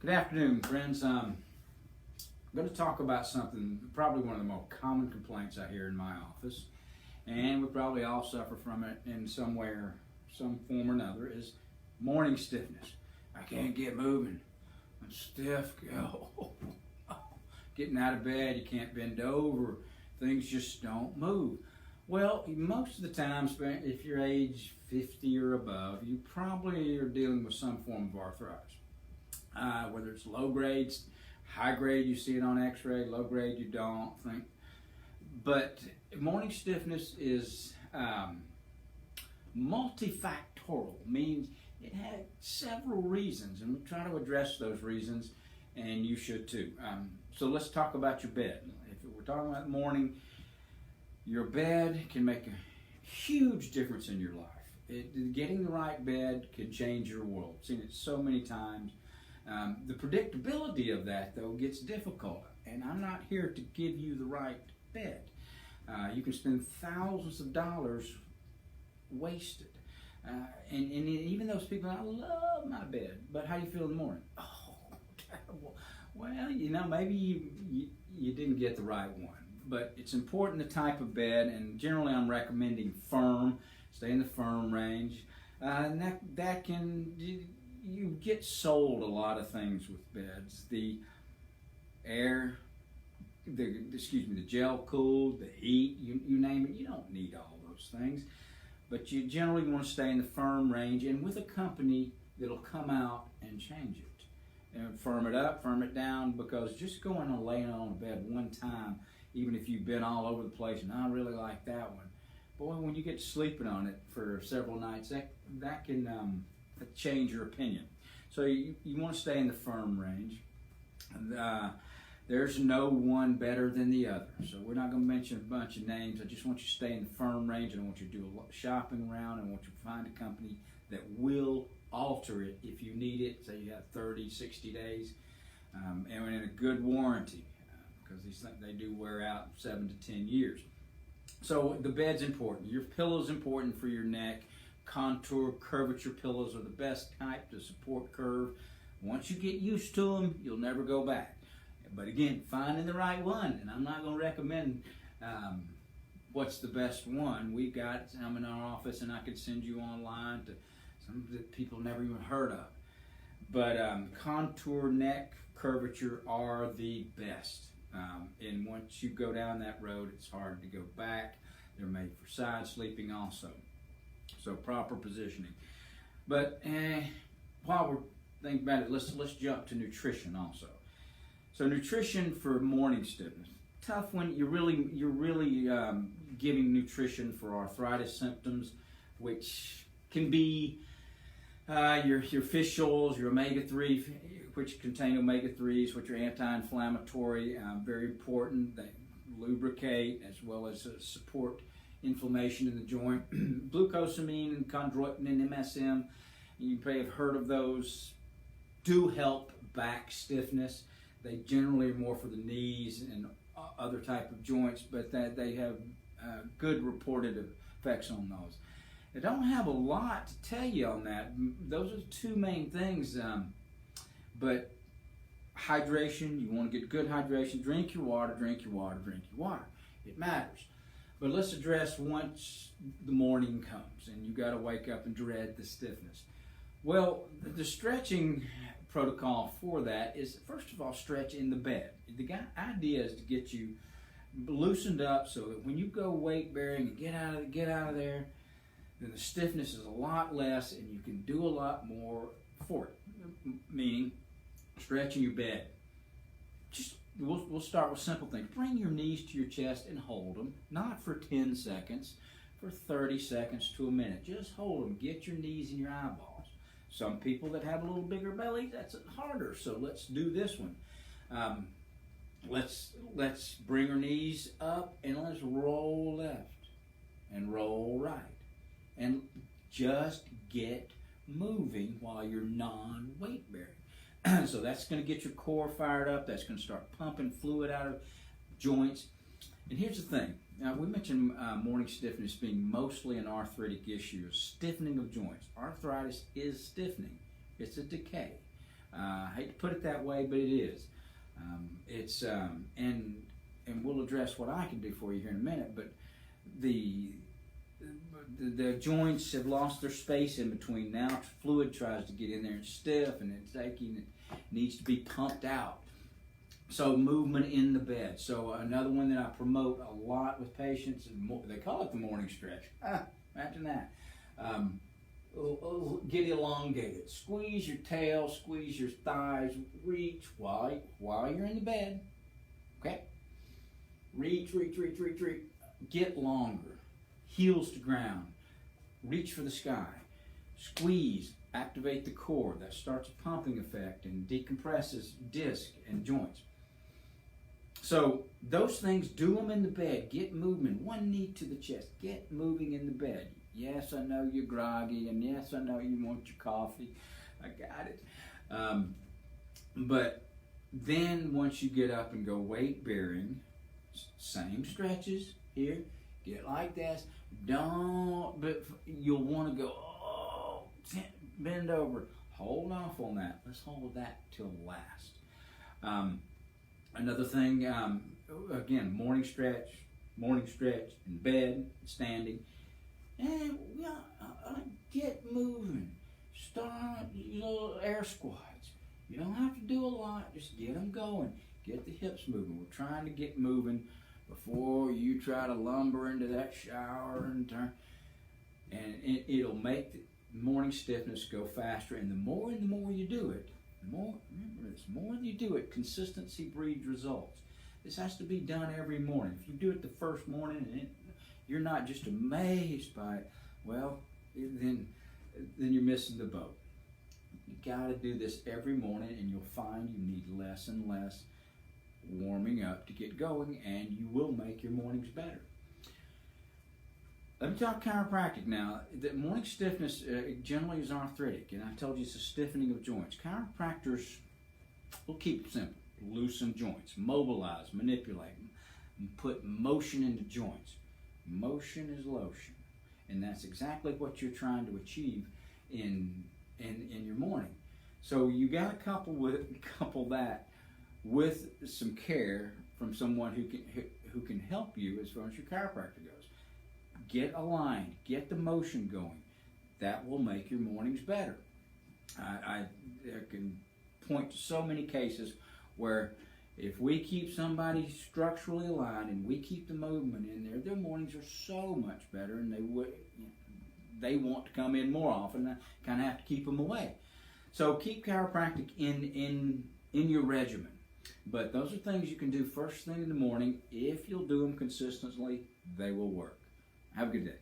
Good afternoon, friends. I'm going to talk about something, probably one of the most common complaints I hear in my office, and we probably all suffer from it in some way or some form or another, is morning stiffness. I can't get moving. I'm stiff. Getting out of bed, you can't bend over. Things just don't move. Well, most of the time, if you're age 50 or above, you probably are dealing with some form of arthritis. Whether it's low grades, high grade, you see it on x-ray, low grade, you don't think. But morning stiffness is multifactorial, means it has several reasons, and we'll try to address those reasons, and you should too. So let's talk about your bed. If we're talking about morning, your bed can make a huge difference in your life. Getting the right bed can change your world. I've seen it so many times. The predictability of that, though, gets difficult, and I'm not here to give you the right bed. You can spend thousands of dollars wasted. And even those people, I love my bed, but how do you feel in the morning? Oh, terrible. Well, maybe you didn't get the right one, but it's important the type of bed, and generally I'm recommending firm, stay in the firm range, and that can... You get sold a lot of things with beds. The gel cooled, the heat, you name it. You don't need all those things. But you generally want to stay in the firm range and with a company that'll come out and change it. And firm it up, firm it down, because just going and laying on a bed one time, even if you've been all over the place and I really like that one, boy, when you get sleeping on it for several nights, that can change your opinion. So you want to stay in the firm range. There's no one better than the other. So we're not going to mention a bunch of names. I just want you to stay in the firm range, and I want you to do a lot of shopping around, and I want you to find a company that will alter it if you need it. Say you have 30, 60 days, and in a good warranty, because these things, they do wear out 7 to 10 years. So the bed's important. Your pillow's important for your neck. Contour, curvature pillows are the best type to support curve. Once you get used to them, you'll never go back. But again, finding the right one, and I'm not going to recommend what's the best one. We've got some in our office, and I could send you online to some that people never even heard of. But contour, neck, curvature are the best. And once you go down that road, it's hard to go back. They're made for side sleeping also. So proper positioning. But while we're thinking about it, let's jump to nutrition also. So nutrition for morning stiffness, tough when you're really giving nutrition for arthritis symptoms, which can be your fish oils, your omega-3, which contain omega-3s, which are anti-inflammatory, very important. They lubricate as well as support inflammation in the joint. Glucosamine and chondroitin and MSM, you may have heard of those, do help back stiffness. They generally are more for the knees and other type of joints, but that they have good reported effects on those. I don't have a lot to tell you on that. Those are the two main things. But hydration, you want to get good hydration. Drink your water, drink your water, drink your water. It matters. But let's address once the morning comes and you got to wake up and dread the stiffness. Well, the stretching protocol for that is, first of all, stretch in the bed. The idea is to get you loosened up so that when you go weight bearing and get out of there, then the stiffness is a lot less and you can do a lot more for it. Meaning, stretching your bed. We'll start with simple things. Bring your knees to your chest and hold them, not for 10 seconds, for 30 seconds to a minute. Just hold them. Get your knees in your eyeballs. Some people that have a little bigger belly, that's harder, so let's do this one. Let's bring our knees up and let's roll left and roll right. And just get moving while you're non-weight bearing. So that's going to get your core fired up. That's going to start pumping fluid out of joints. And here's the thing. Now, we mentioned morning stiffness being mostly an arthritic issue, a stiffening of joints. Arthritis is stiffening. It's a decay. I hate to put it that way, but it is. And we'll address what I can do for you here in a minute. But the joints have lost their space in between. Now fluid tries to get in there and stiff, and it's aching. It needs to be pumped out. So movement in the bed. So another one that I promote a lot with patients, they call it the morning stretch. Imagine that. Get elongated. Squeeze your tail, squeeze your thighs, reach while you're in the bed. Okay? Reach. Get longer. Heels to ground. Reach for the sky. Squeeze. Activate the core. That starts a pumping effect and decompresses disc and joints. So those things, do them in the bed. Get movement. One knee to the chest. Get moving in the bed. Yes, I know you're groggy, and yes, I know you want your coffee. I got it. But then once you get up and go weight bearing, same stretches here. Get like this. But you'll want to go, bend over. Hold off on that. Let's hold that till last. Another thing, again, morning stretch in bed, standing. And get moving. Start little air squats. You don't have to do a lot. Just get them going. Get the hips moving. We're trying to get moving before you try to lumber into that shower and turn. And it'll make the morning stiffness go faster. And the more you do it, remember this, the more you do it, consistency breeds results. This has to be done every morning. If you do it the first morning and you're not just amazed by it, well, then you're missing the boat. You got to do this every morning, and you'll find you need less and less warming up to get going, and you will make your mornings better. Let me talk chiropractic now. The morning stiffness generally is arthritic, and I told you it's a stiffening of joints. Chiropractors will keep it simple. Loosen joints, mobilize, manipulate, put motion into joints. Motion is lotion, and that's exactly what you're trying to achieve in your morning. So you got to couple that with some care from someone who can help you as far as your chiropractor goes. Get aligned, get the motion going. That will make your mornings better. I can point to so many cases where if we keep somebody structurally aligned and we keep the movement in there, their mornings are so much better, and they want to come in more often. I kind of have to keep them away. So keep chiropractic in your regimen. But those are things you can do first thing in the morning. If you'll do them consistently, they will work. Have a good day.